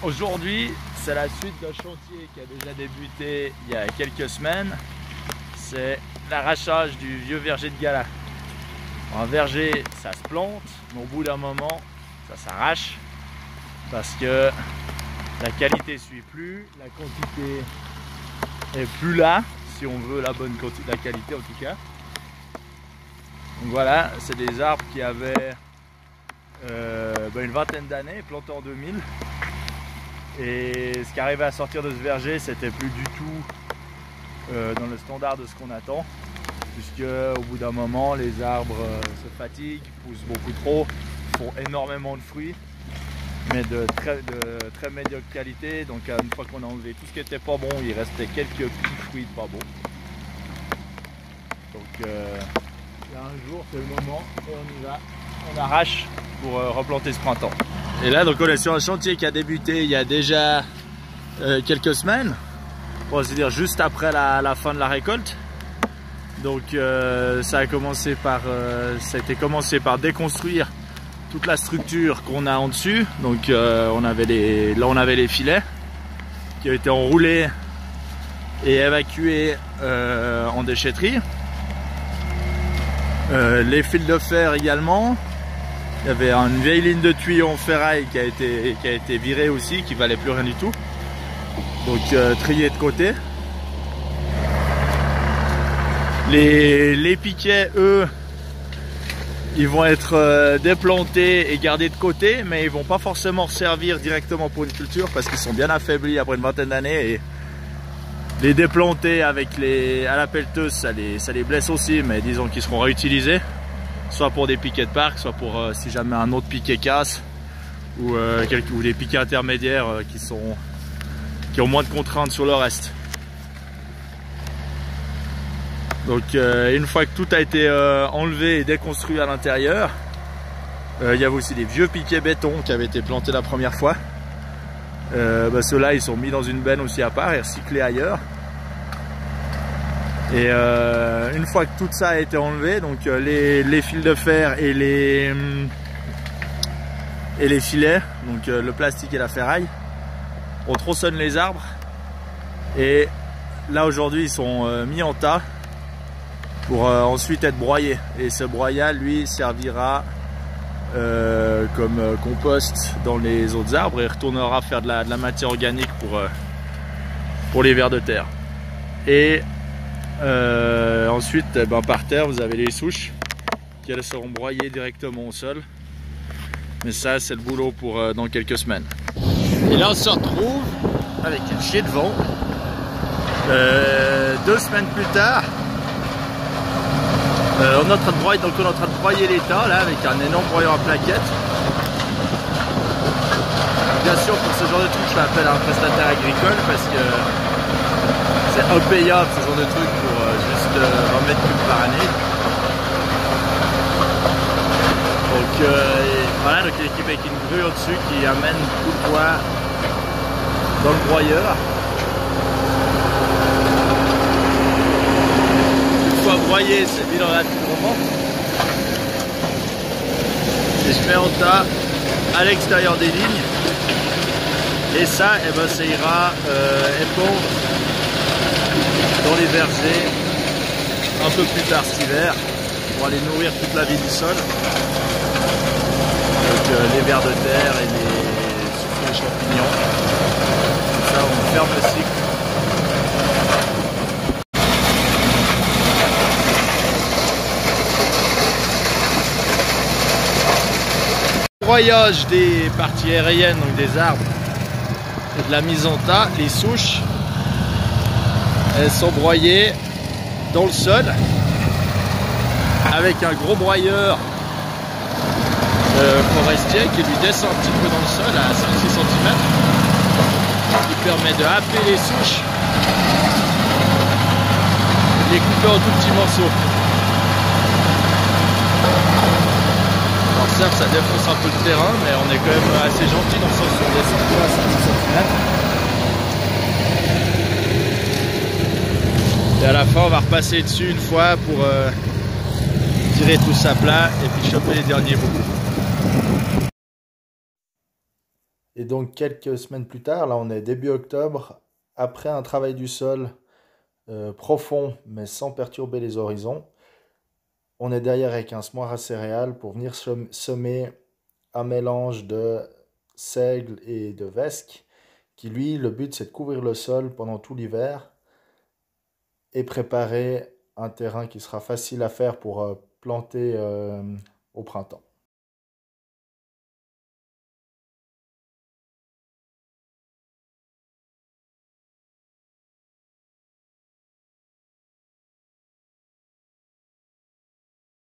Aujourd'hui, c'est la suite d'un chantier qui a déjà débuté il y a quelques semaines. C'est l'arrachage du vieux verger de Gala. Un verger, ça se plante, mais au bout d'un moment, ça s'arrache parce que la qualité ne suit plus, la quantité est plus là, si on veut la bonne quantité, la qualité en tout cas. Donc voilà, c'est des arbres qui avaient une vingtaine d'années, plantés en 2000. Et ce qui arrivait à sortir de ce verger, c'était plus du tout dans le standard de ce qu'on attend, puisque au bout d'un moment, les arbres se fatiguent, poussent beaucoup trop, font énormément de fruits, mais de très médiocre qualité. Donc une fois qu'on a enlevé tout ce qui n'était pas bon, il restait quelques petits fruits pas bons. Donc là, un jour, c'est le moment et on y va, on arrache pour replanter ce printemps. Et là, donc on est sur un chantier qui a débuté il y a déjà quelques semaines, on va se dire juste après la fin de la récolte. Donc ça a été commencé par déconstruire toute la structure qu'on a en dessus. Donc là on avait les filets qui ont été enroulés et évacués en déchetterie. Les fils de fer également. Il y avait une vieille ligne de tuyaux en ferraille qui a été virée aussi, qui valait plus rien du tout. Donc trié de côté. Les piquets, eux, ils vont être déplantés et gardés de côté, mais ils vont pas forcément servir directement pour une culture parce qu'ils sont bien affaiblis après une vingtaine d'années. Et les déplanter à la pelleteuse, ça les blesse aussi, mais disons qu'ils seront réutilisés. Soit pour des piquets de parc, soit pour si jamais un autre piquet casse, ou des piquets intermédiaires qui ont moins de contraintes sur le reste. Donc une fois que tout a été enlevé et déconstruit à l'intérieur, il y avait aussi des vieux piquets béton qui avaient été plantés la première fois. Ceux-là, ils sont mis dans une benne aussi à part et recyclés ailleurs. Et une fois que tout ça a été enlevé, donc les fils de fer et les filets, donc le plastique et la ferraille, on tronçonne les arbres. Et là aujourd'hui ils sont mis en tas pour ensuite être broyés. Et ce broyat lui servira comme compost dans les autres arbres et retournera faire de la matière organique pour les vers de terre. Et ensuite, par terre, vous avez les souches qui elles seront broyées directement au sol. Mais ça, c'est le boulot pour dans quelques semaines. Et là, on se retrouve avec un chier de vent. 2 semaines plus tard, on est en train de broyer les tas là avec un énorme broyeur à plaquettes. Bien sûr, pour ce genre de truc, je fais appel à un prestataire agricole parce que c'est impayable ce genre de truc pour juste 20 mètres cubes par année. Donc voilà, donc il est équipé avec une grue au-dessus qui amène tout le poids dans le broyeur. Une fois broyé, c'est mis dans la tourmente. Et je mets en tas à l'extérieur des lignes. Et ça, ça ira épandre dans les vergers un peu plus tard cet hiver pour aller nourrir toute la vie du sol. Donc les vers de terre et les champignons. Comme ça on ferme le cycle. Le broyage des parties aériennes, donc des arbres et de la mise en tas, les souches, elles sont broyées dans le sol avec un gros broyeur forestier qui lui descend un petit peu dans le sol à 5-6 cm, qui permet de happer les souches et de les couper en tout petits morceaux. Alors certes, ça défonce un peu le terrain, mais on est quand même assez gentil dans le sens où on descend tout à 5-6 cm. Et à la fin, on va repasser dessus une fois pour tirer tout ça plat et puis choper les derniers bouts. Et donc quelques semaines plus tard, là on est début octobre, après un travail du sol profond mais sans perturber les horizons, on est derrière avec un semoir à céréales pour venir semer un mélange de seigle et de vesque qui lui, le but c'est de couvrir le sol pendant tout l'hiver et préparer un terrain qui sera facile à faire pour planter au printemps.